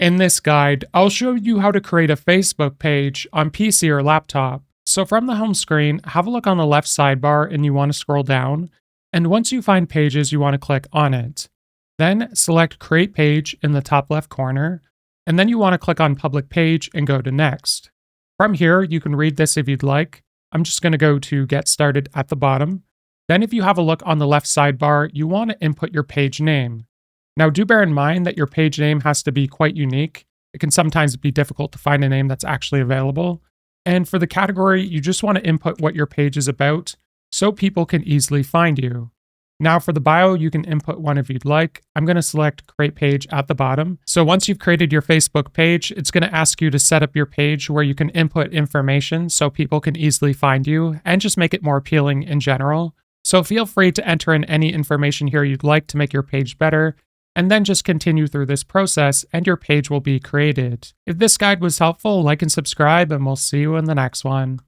In this guide, I'll show you how to create a Facebook page on PC or laptop. So from the home screen, have a look on the left sidebar and you want to scroll down. And once you find pages, you want to click on it. Then select Create Page in the top left corner. And then you want to click on Public Page and go to Next. From here, you can read this if you'd like. I'm just going to go to Get Started at the bottom. Then if you have a look on the left sidebar, you want to input your page name. Now do bear in mind that your page name has to be quite unique. It can sometimes be difficult to find a name that's actually available. And for the category, you just want to input what your page is about so people can easily find you. Now for the bio, you can input one if you'd like. I'm going to select Create Page at the bottom. So once you've created your Facebook page, it's going to ask you to set up your page where you can input information so people can easily find you and just make it more appealing in general. So feel free to enter in any information here you'd like to make your page better, and then just continue through this process and your page will be created. If this guide was helpful, like and subscribe, and we'll see you in the next one.